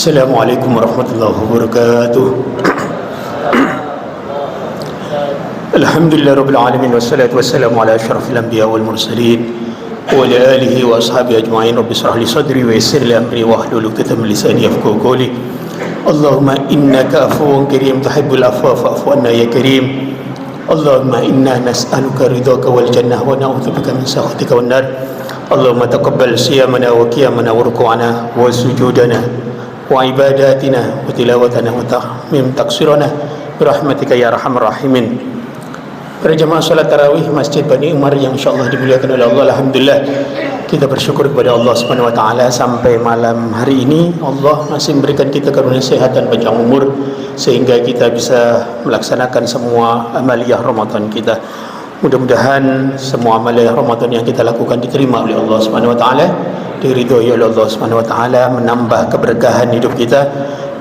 Assalamualaikum warahmatullahi wabarakatuh. Alhamdulillah rabbil alamin wassalatu wassalamu ala asyrafil anbiya wal mursalin wa ala alihi wa ashabihi ajma'in. Rabbi shrah li sadri wa yassir li amri wahlul 'uqdatam min lisani yafqahu qawli. Allahumma innaka afuwwun karim tuhibbul afwa fa'fu anna ya karim. Allahumma inna nas'aluka ridhaka wal jannah wa na'udzubika min sakhatika wan nar. Allahumma taqabbal siyamana wa qiyamana wa ruku'ana wa sujudana wa ibadatina wa tilawatana wa tahmim taksirana birahmatika ya arhamar rahimin. Para jemaah salat tarawih Masjid Bani Umar yang insyaallah dimuliakan oleh Allah, alhamdulillah kita bersyukur kepada Allah Subhanahu wa taala sampai malam hari ini Allah masih memberikan kita karunia sehat dan panjang umur sehingga kita bisa melaksanakan semua amaliyah Ramadan kita. Mudah-mudahan semua amaliyah Ramadan yang kita lakukan diterima oleh Allah Subhanahu wa taala, diridhoi oleh Allah Subhanahu wa taala, menambah keberkahan hidup kita,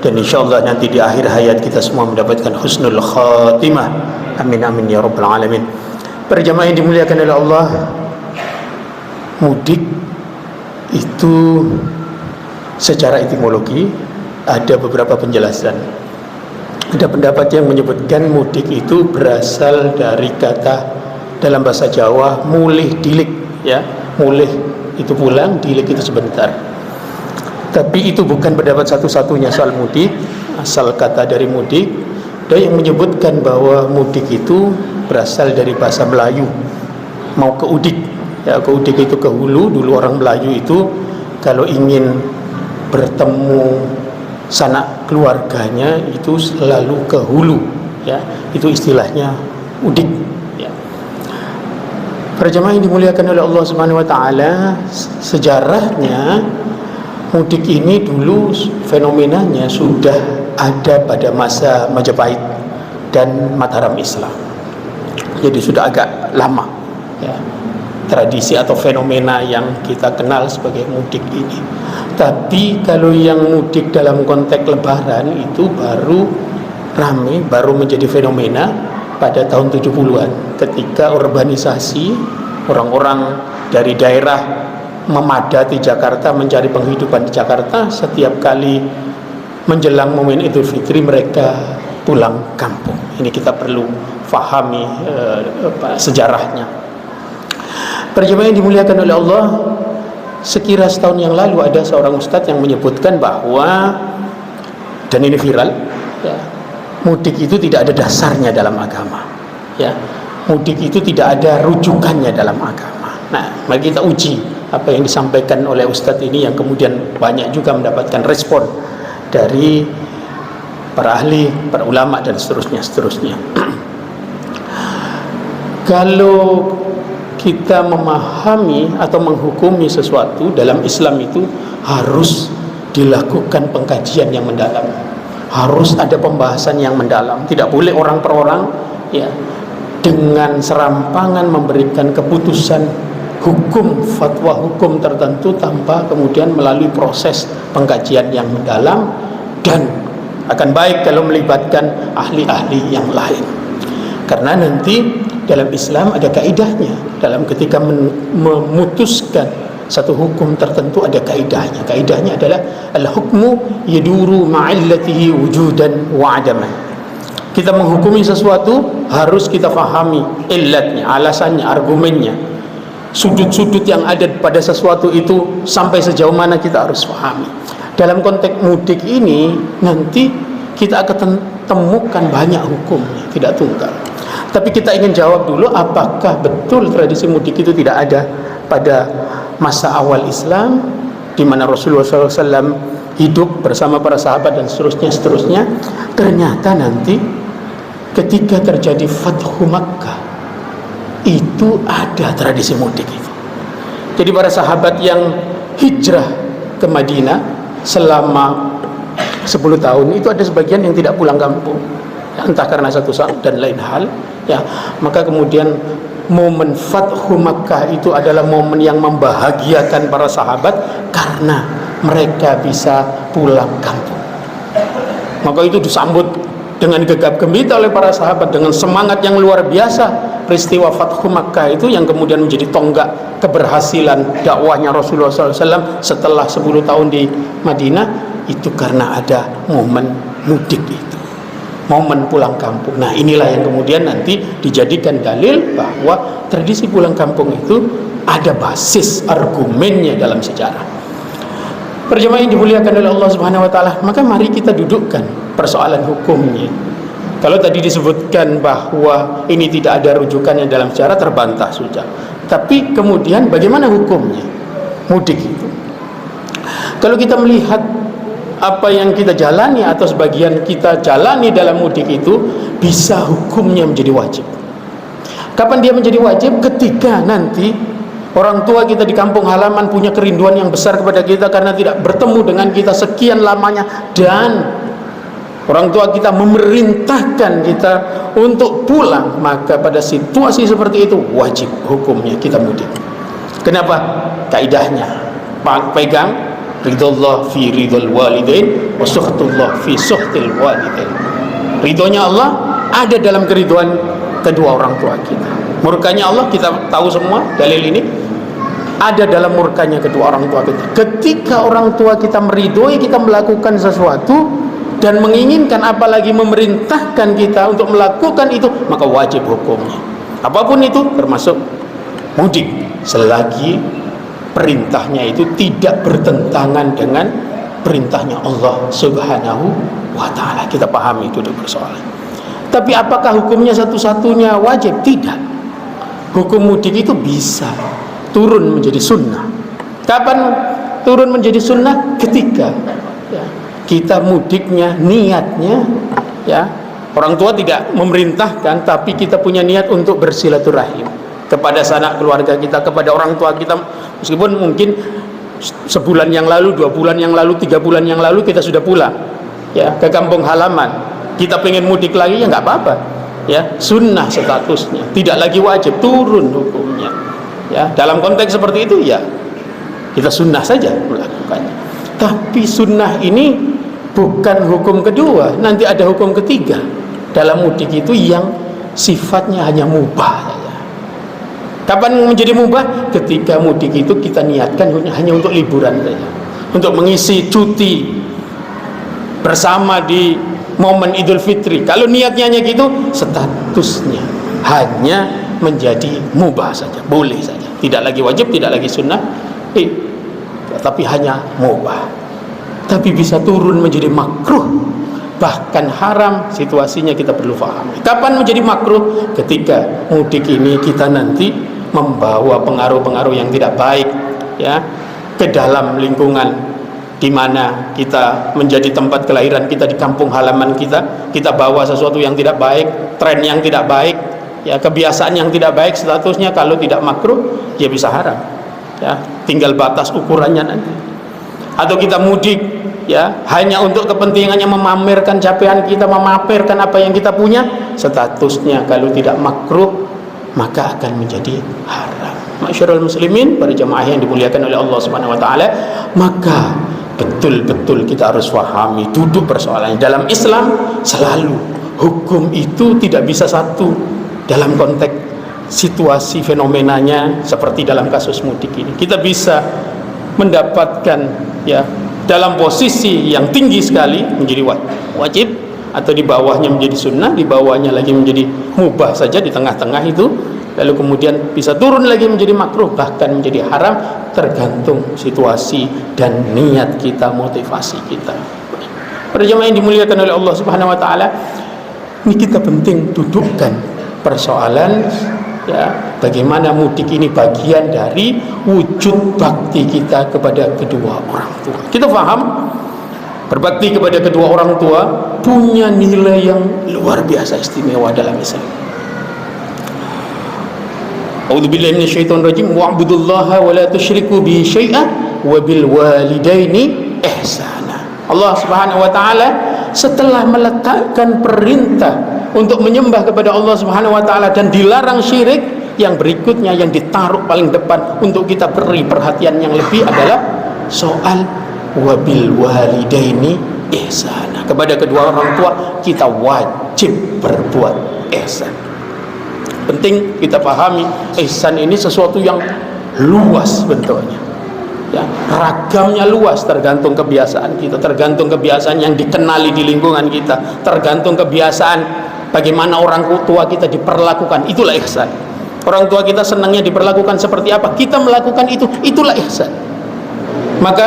dan insyaallah nanti di akhir hayat kita semua mendapatkan husnul khatimah. Amin amin ya rabbal alamin. Para jemaah yang dimuliakan oleh Allah, mudik itu secara etimologi ada beberapa penjelasan. Ada pendapat yang menyebutkan mudik itu berasal dari kata dalam bahasa Jawa mulih dilik, ya. Mulih itu pulang, dilik itu sebentar. Tapi itu bukan pendapat satu-satunya soal mudik. Asal kata dari mudik, ada yang menyebutkan bahwa mudik itu berasal dari bahasa Melayu, mau ke udik, ya. Ke udik itu ke hulu. Dulu orang Melayu itu kalau ingin bertemu sanak keluarganya itu selalu ke hulu, ya. Itu istilahnya udik, ya. Para jemaah yang dimuliakan oleh Allah Subhanahu wa taala, sejarahnya mudik ini dulu fenomenanya sudah ada pada masa Majapahit dan Mataram Islam. Jadi sudah agak lama, ya, tradisi atau fenomena yang kita kenal sebagai mudik ini. Tapi kalau yang mudik dalam konteks lebaran itu baru rame, baru menjadi fenomena pada tahun 70-an ketika urbanisasi, orang-orang dari daerah memadati Jakarta, mencari penghidupan di Jakarta. Setiap kali menjelang momen Idul Fitri mereka pulang kampung. Ini kita perlu fahami sejarahnya. Para jemaah yang dimuliakan oleh Allah, sekira setahun yang lalu ada seorang ustadz yang menyebutkan bahwa, dan ini viral, ya, mudik itu tidak ada dasarnya dalam agama, ya. Mudik itu tidak ada rujukannya dalam agama. Nah, mari kita uji apa yang disampaikan oleh ustadz ini yang kemudian banyak juga mendapatkan respon dari para ahli, para ulama dan seterusnya. Kalau kita memahami atau menghukumi sesuatu dalam Islam itu harus dilakukan pengkajian yang mendalam, harus ada pembahasan yang mendalam. Tidak boleh orang per orang, ya, dengan serampangan memberikan keputusan hukum, fatwa hukum tertentu tanpa kemudian melalui proses pengkajian yang mendalam, dan akan baik kalau melibatkan ahli-ahli yang lain. Karena nanti dalam Islam ada kaidahnya, dalam ketika memutuskan satu hukum tertentu ada kaidahnya. Kaidahnya adalah al-hukmu yaduru ma'illatihi wujudan wa adaman. Kita menghukumi sesuatu harus kita fahami illatnya, alasannya, argumennya, sudut-sudut yang ada pada sesuatu itu sampai sejauh mana kita harus pahami. Dalam konteks mudik ini nanti kita akan temukan banyak hukumnya, tidak tunggal. Tapi kita ingin jawab dulu, apakah betul tradisi mudik itu tidak ada pada masa awal Islam, di mana Rasulullah SAW hidup bersama para sahabat dan seterusnya. Ternyata nanti ketika terjadi Fathu Makkah itu ada tradisi mudik itu. Jadi para sahabat yang hijrah ke Madinah selama 10 tahun itu ada sebagian yang tidak pulang kampung, ya, entah karena satu dan lain hal, ya. Maka kemudian momen Fathu Makkah itu adalah momen yang membahagiakan para sahabat karena mereka bisa pulang kampung. Maka itu disambut dengan gegap gempita oleh para sahabat dengan semangat yang luar biasa. Peristiwa Fathu Makkah itu yang kemudian menjadi tonggak keberhasilan dakwahnya Rasulullah SAW setelah 10 tahun di Madinah, itu karena ada momen mudik itu, momen pulang kampung. Nah, inilah yang kemudian nanti dijadikan dalil bahwa tradisi pulang kampung itu ada basis argumennya dalam sejarah. Perjamaah yang dimuliakan oleh Allah Subhanahu wa taala, maka mari kita dudukkan persoalan hukumnya. Kalau tadi disebutkan bahwa ini tidak ada rujukannya dalam sejarah, terbantah sudah. Tapi kemudian bagaimana hukumnya mudik itu? Kalau kita melihat apa yang kita jalani atau sebagian kita jalani dalam mudik itu, bisa hukumnya menjadi wajib. Kapan dia menjadi wajib? Ketika nanti orang tua kita di kampung halaman punya kerinduan yang besar kepada kita karena tidak bertemu dengan kita sekian lamanya, dan orang tua kita memerintahkan kita untuk pulang, maka pada situasi seperti itu wajib hukumnya kita mudik. Kenapa? Kaidahnya pegang ridullah fi ridul walidain wa sukhtullah fi sukhtil walidain. Ridhonya Allah ada dalam keriduan kedua orang tua kita. Murkanya Allah kita tahu semua, dalil ini ada dalam murkanya kedua orang tua kita. Ketika orang tua kita meridhoi kita melakukan sesuatu dan menginginkan, apalagi memerintahkan kita untuk melakukan itu, maka wajib hukumnya. Apapun itu, termasuk mudik, selagi perintahnya itu tidak bertentangan dengan perintahnya Allah Subhanahu wa ta'ala. Kita pahami itu persoalan. Tapi apakah hukumnya satu-satunya wajib? Tidak. Hukum mudik itu bisa turun menjadi sunnah. Kapan turun menjadi sunnah? Ketika kita mudiknya, niatnya orang tua tidak memerintahkan, tapi kita punya niat untuk bersilaturahim kepada sanak keluarga kita, kepada orang tua kita, meskipun mungkin sebulan yang lalu, 2 bulan yang lalu, 3 bulan yang lalu kita sudah pulang ke kampung halaman, kita pengen mudik lagi, ya nggak apa-apa, sunnah statusnya, tidak lagi wajib, turun hukumnya. Dalam konteks seperti itu kita sunnah saja melakukannya. Tapi sunnah ini bukan hukum kedua, nanti ada hukum ketiga dalam mudik itu yang sifatnya hanya mubah. Kapan menjadi mubah? Ketika mudik itu kita niatkan hanya untuk liburan saja, untuk mengisi cuti bersama di momen Idul Fitri. Kalau niatnya hanya gitu, statusnya hanya menjadi mubah saja, boleh saja, tidak lagi wajib, tidak lagi sunnah, tapi hanya mubah. Tapi bisa turun menjadi makruh, bahkan haram. Situasinya kita perlu pahami. Kapan menjadi makruh? Ketika mudik ini kita nanti membawa pengaruh-pengaruh yang tidak baik ke dalam lingkungan di mana kita menjadi tempat kelahiran kita, di kampung halaman kita bawa sesuatu yang tidak baik, tren yang tidak baik, kebiasaan yang tidak baik, statusnya kalau tidak makruh bisa haram, tinggal batas ukurannya nanti. Atau kita mudik hanya untuk kepentingannya memamerkan capaian kita, memamerkan apa yang kita punya, statusnya kalau tidak makruh maka akan menjadi haram. Masyarul muslimin, para jamaah yang dimuliakan oleh Allah Subhanahu wa taala, maka betul-betul kita harus pahami duduk persoalannya. Dalam Islam selalu hukum itu tidak bisa satu dalam konteks situasi fenomenanya seperti dalam kasus mudik ini. Kita bisa mendapatkan dalam posisi yang tinggi sekali menjadi wajib, atau di bawahnya menjadi sunnah, di bawahnya lagi menjadi mubah saja, di tengah-tengah itu, lalu kemudian bisa turun lagi menjadi makruh, bahkan menjadi haram, tergantung situasi dan niat kita, motivasi kita. Para jemaah yang dimuliakan oleh Allah Subhanahu wa taala, ini kita penting dudukkan persoalan bagaimana mudik ini bagian dari wujud bakti kita kepada kedua orang tua. Kita paham berbakti kepada kedua orang tua punya nilai yang luar biasa istimewa dalam Islam. A'udzubillahi minasyaitonir rajim. Wa'budullaha wa la tusyriku bihi syai'an wa bil walidaini ihsana. Allah Subhanahu wa taala setelah meletakkan perintah untuk menyembah kepada Allah Subhanahu wa taala dan dilarang syirik, yang berikutnya yang ditaruh paling depan untuk kita beri perhatian yang lebih adalah soal wabil walidaini ihsana. Kepada kedua orang tua kita wajib berbuat ihsan. Penting kita pahami ihsan ini sesuatu yang luas bentuknya. Ya, ragamnya luas, tergantung kebiasaan kita, tergantung kebiasaan yang dikenali di lingkungan kita, tergantung kebiasaan bagaimana orang tua kita diperlakukan. Itulah ihsan. Orang tua kita senangnya diperlakukan seperti apa, kita melakukan itu, itulah ihsan. Maka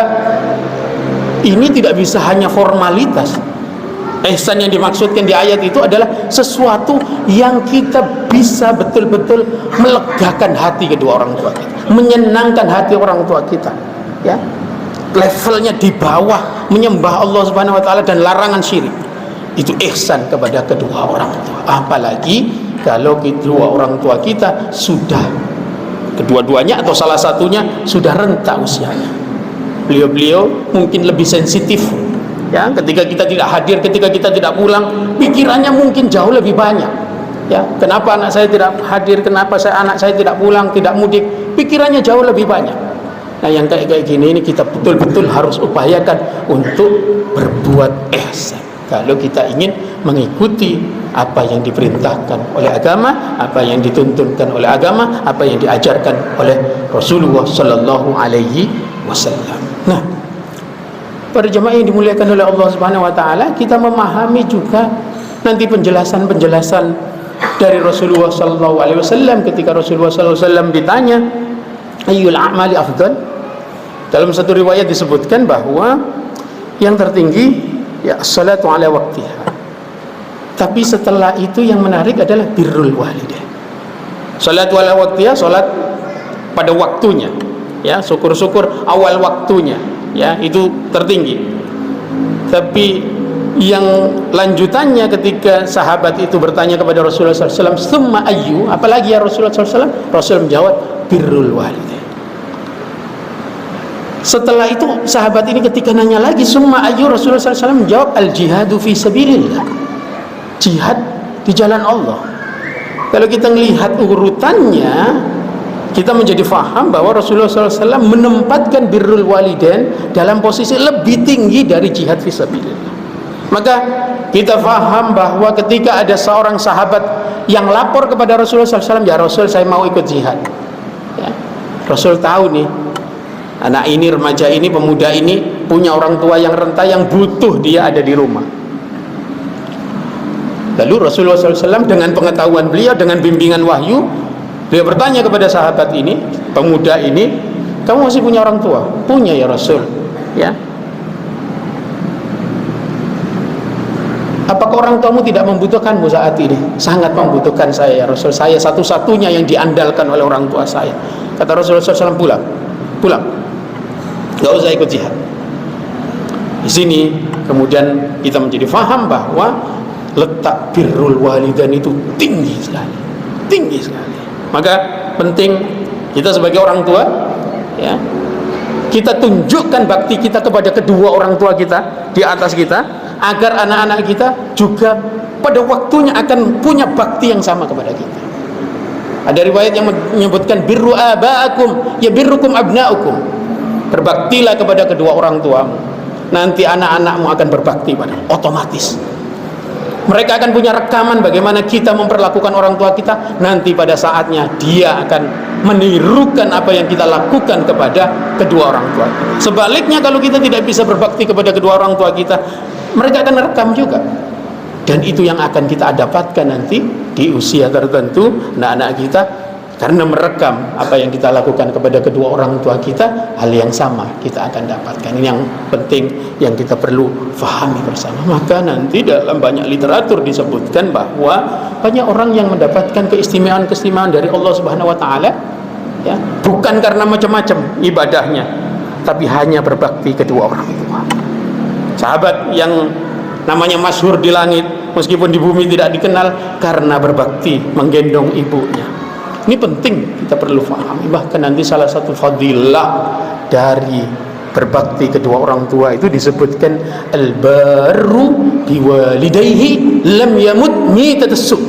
ini tidak bisa hanya formalitas. Ihsan yang dimaksudkan di ayat itu adalah sesuatu yang kita bisa betul-betul melegakan hati kedua orang tua kita, menyenangkan hati orang tua kita, ya, levelnya di bawah menyembah Allah Subhanahu wa taala dan larangan syirik. Itu ihsan kepada kedua orang tua. Apalagi kalau kedua orang tua kita sudah, kedua-duanya atau salah satunya sudah renta usianya. Beliau-beliau mungkin lebih sensitif, ya, ketika kita tidak hadir, ketika kita tidak pulang, pikirannya mungkin jauh lebih banyak. Ya, kenapa anak saya tidak hadir, kenapa anak saya tidak pulang, tidak mudik, pikirannya jauh lebih banyak. Nah, yang kayak gini ini kita betul-betul harus upayakan untuk berbuat ihsan. Kalau kita ingin mengikuti apa yang diperintahkan oleh agama, apa yang dituntunkan oleh agama, apa yang diajarkan oleh Rasulullah sallallahu alaihi wasallam. Nah, para jemaah yang dimuliakan oleh Allah Subhanahu wa taala, kita memahami juga nanti penjelasan-penjelasan dari Rasulullah sallallahu alaihi wasallam ketika Rasulullah sallallahu alaihi wasallam ditanya ayyul a'mali afdal. Dalam satu riwayat disebutkan bahwa yang tertinggi ya salatu ala waqtiha. Tapi setelah itu yang menarik adalah birrul walidain. Salatu ala waqtiha, salat pada waktunya. Ya, syukur-syukur awal waktunya, ya, itu tertinggi. Tapi yang lanjutannya ketika sahabat itu bertanya kepada Rasulullah SAW, summa ayyu, apalagi ya Rasulullah SAW? Rasul menjawab birrul walidain. Setelah itu sahabat ini ketika nanya lagi summa ayyu, Rasulullah SAW menjawab al jihadu fi sabilillah, jihad di jalan Allah. Kalau kita melihat urutannya, kita menjadi faham bahwa Rasulullah SAW menempatkan birrul walidain dalam posisi lebih tinggi dari jihad fisabilillah. Maka kita faham bahwa ketika ada seorang sahabat yang lapor kepada Rasulullah SAW, ya Rasul, saya mau ikut jihad, ya. Rasul tahu nih, anak ini, remaja ini, pemuda ini punya orang tua yang renta, yang butuh dia ada di rumah. Lalu Rasulullah SAW dengan pengetahuan beliau, dengan bimbingan wahyu, beliau bertanya kepada sahabat ini, pemuda ini, kamu masih punya orang tua? Punya ya Rasul, ya. Apakah orang tuamu tidak membutuhkanmu saat ini? Sangat membutuhkan saya ya Rasul, saya satu-satunya yang diandalkan oleh orang tua saya. Kata Rasulullah SAW, pulang, gak usah ikut jihad. Di sini kemudian kita menjadi faham bahwa letak birrul walidain itu tinggi sekali, tinggi sekali. Maka penting kita sebagai orang tua, ya, kita tunjukkan bakti kita kepada kedua orang tua kita di atas kita, agar anak-anak kita juga pada waktunya akan punya bakti yang sama kepada kita. Ada riwayat yang menyebutkan birru aba'akum ya birrukum abna'ukum. Berbaktilah kepada kedua orang tuamu, nanti anak-anakmu akan berbakti pada otomatis. Mereka akan punya rekaman bagaimana kita memperlakukan orang tua kita. Nanti pada saatnya dia akan menirukan apa yang kita lakukan kepada kedua orang tua kita. Sebaliknya kalau kita tidak bisa berbakti kepada kedua orang tua kita, mereka akan merekam juga. Dan itu yang akan kita dapatkan nanti di usia tertentu, anak-anak kita, karena merekam apa yang kita lakukan kepada kedua orang tua kita, hal yang sama kita akan dapatkan. Ini yang penting yang kita perlu fahami bersama. Maka nanti dalam banyak literatur disebutkan bahwa banyak orang yang mendapatkan keistimewaan-keistimewaan dari Allah Subhanahu wa taala, ya, bukan karena macam-macam ibadahnya, tapi hanya berbakti kedua orang tua. Sahabat yang namanya masyhur di langit, meskipun di bumi tidak dikenal, karena berbakti menggendong ibunya. Ini penting kita perlu fahami. Bahkan nanti salah satu fadilah dari berbakti kedua orang tua itu disebutkan al-barru biwalidayhi lam yamut mitatassu.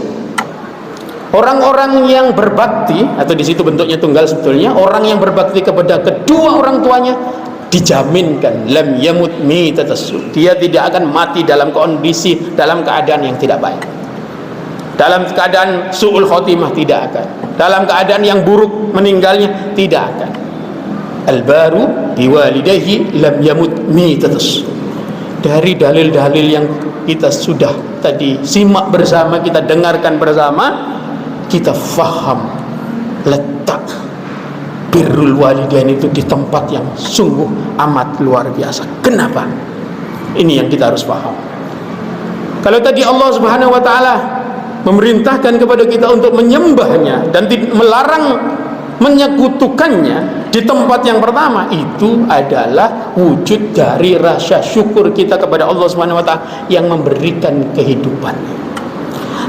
Orang-orang yang berbakti, atau di situ bentuknya tunggal sebetulnya, orang yang berbakti kepada kedua orang tuanya dijaminkan lam yamut mitatassu, dia tidak akan mati dalam kondisi, dalam keadaan yang tidak baik, dalam keadaan su'ul khotimah, tidak akan, dalam keadaan yang buruk meninggalnya, tidak akan. al-baru biwalidayhi lam yamut mitatus. Dari dalil-dalil yang kita sudah tadi simak bersama, kita dengarkan bersama, kita faham letak birrul walidain itu di tempat yang sungguh amat luar biasa. Kenapa? Ini yang kita harus paham. Kalau tadi Allah Subhanahu wa taala memerintahkan kepada kita untuk menyembahnya dan melarang menyekutukannya di tempat yang pertama, itu adalah wujud dari rasa syukur kita kepada Allah Subhanahu wa taala yang memberikan kehidupan.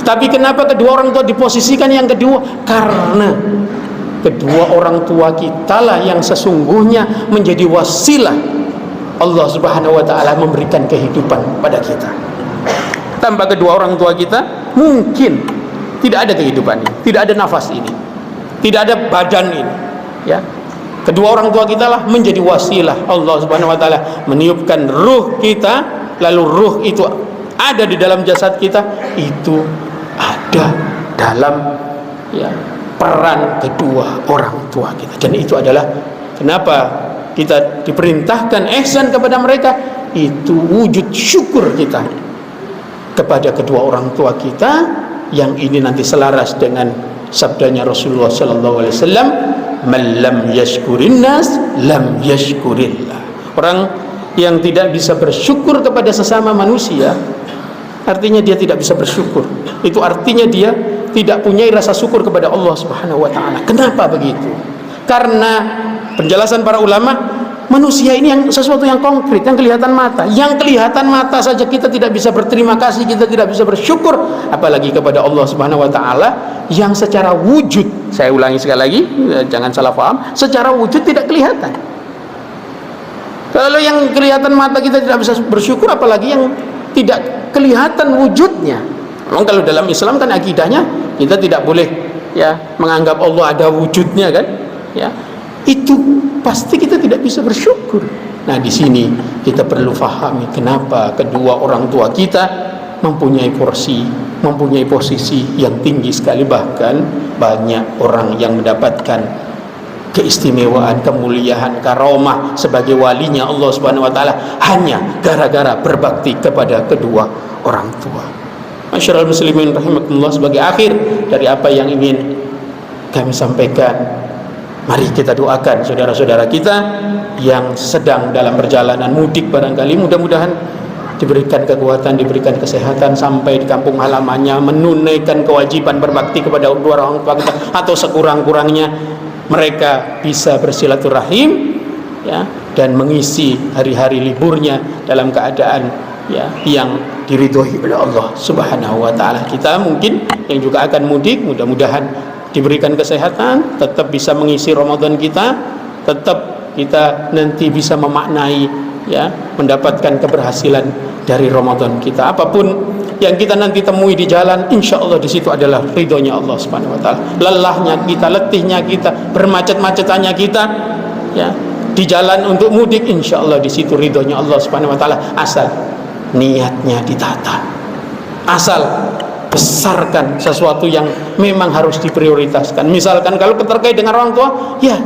Tapi kenapa kedua orang tua diposisikan yang kedua? Karena kedua orang tua kita lah yang sesungguhnya menjadi wasilah Allah Subhanahu wa taala memberikan kehidupan pada kita. Tanpa kedua orang tua kita mungkin tidak ada kehidupan ini, tidak ada nafas ini, tidak ada badan ini, ya. Kedua orang tua kita lah menjadi wasilah Allah Subhanahu wa taala meniupkan ruh kita, lalu ruh itu ada di dalam jasad kita, itu ada dalam, ya, peran kedua orang tua kita. Dan itu adalah kenapa kita diperintahkan ihsan kepada mereka, itu wujud syukur kita kepada kedua orang tua kita, yang ini nanti selaras dengan sabdanya Rasulullah sallallahu alaihi wasallam, "Man lam yashkurin nas lam yashkurillah." Orang yang tidak bisa bersyukur kepada sesama manusia, artinya dia tidak bisa bersyukur. Itu artinya dia tidak punya rasa syukur kepada Allah Subhanahu wa taala. Kenapa begitu? Karena penjelasan para ulama, manusia ini yang sesuatu yang konkret, yang kelihatan mata. Yang kelihatan mata saja kita tidak bisa berterima kasih, kita tidak bisa bersyukur, apalagi kepada Allah Subhanahu wa taala yang secara wujud, saya ulangi sekali lagi, jangan salah paham, secara wujud tidak kelihatan. Kalau yang kelihatan mata kita tidak bisa bersyukur, apalagi yang tidak kelihatan wujudnya. Memang kalau dalam Islam kan akidahnya kita tidak boleh, ya, menganggap Allah ada wujudnya, kan, ya. Itu pasti kita tidak bisa bersyukur. Nah, di sini kita perlu fahami kenapa kedua orang tua kita mempunyai posisi yang tinggi sekali. Bahkan banyak orang yang mendapatkan keistimewaan, kemuliaan, karomah sebagai walinya Allah Subhanahu wa taala hanya gara-gara berbakti kepada kedua orang tua. Masyarul muslimin rahimakumullah, sebagai akhir dari apa yang ingin kami sampaikan, mari kita doakan saudara-saudara kita yang sedang dalam perjalanan mudik, barangkali mudah-mudahan diberikan kekuatan, diberikan kesehatan sampai di kampung halamannya, menunaikan kewajiban berbakti kepada kedua orang tua kita, atau sekurang-kurangnya mereka bisa bersilaturahim, ya, dan mengisi hari-hari liburnya dalam keadaan, ya, yang diridhoi oleh Allah Subhanahu wa taala. Kita mungkin yang juga akan mudik, mudah-mudahan diberikan kesehatan, tetap bisa mengisi Ramadan kita, tetap kita nanti bisa memaknai, ya, mendapatkan keberhasilan dari Ramadan kita. Apapun yang kita nanti temui di jalan, insya Allah di situ adalah ridhonya Allah Subhanahu wa taala. Lelahnya kita, letihnya kita, bermacet-macetannya kita, ya, di jalan untuk mudik, insya Allah di situ ridhonya Allah Subhanahu wa taala, asal niatnya ditata, asal besarkan sesuatu yang memang harus diprioritaskan. Misalkan kalau terkait dengan orang tua, ya,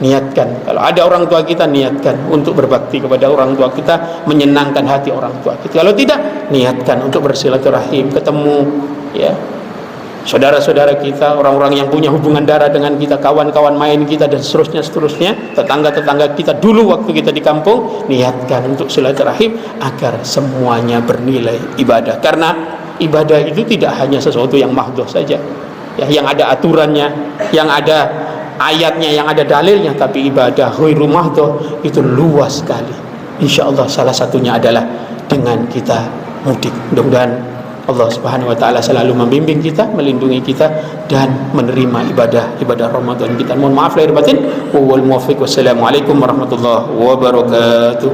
niatkan, kalau ada orang tua kita, niatkan untuk berbakti kepada orang tua kita, menyenangkan hati orang tua kita. Kalau tidak, niatkan untuk bersilaturahim, ketemu, ya, saudara-saudara kita, orang-orang yang punya hubungan darah dengan kita, kawan-kawan main kita, dan seterusnya, tetangga-tetangga kita dulu waktu kita di kampung. Niatkan untuk silaturahim agar semuanya bernilai ibadah. Karena ibadah itu tidak hanya sesuatu yang mahdhuf saja, ya, yang ada aturannya, yang ada ayatnya, yang ada dalilnya, tapi ibadah ghairu mahdhuf itu luas sekali. Insyaallah salah satunya adalah dengan kita mudik. Mudah-mudahan Allah Subhanahu wa taala selalu membimbing kita, melindungi kita, dan menerima ibadah Ramadan kita. Mohon maaf lahir batin. Wal muwaffiq. Wassalamualaikum warahmatullahi wabarakatuh.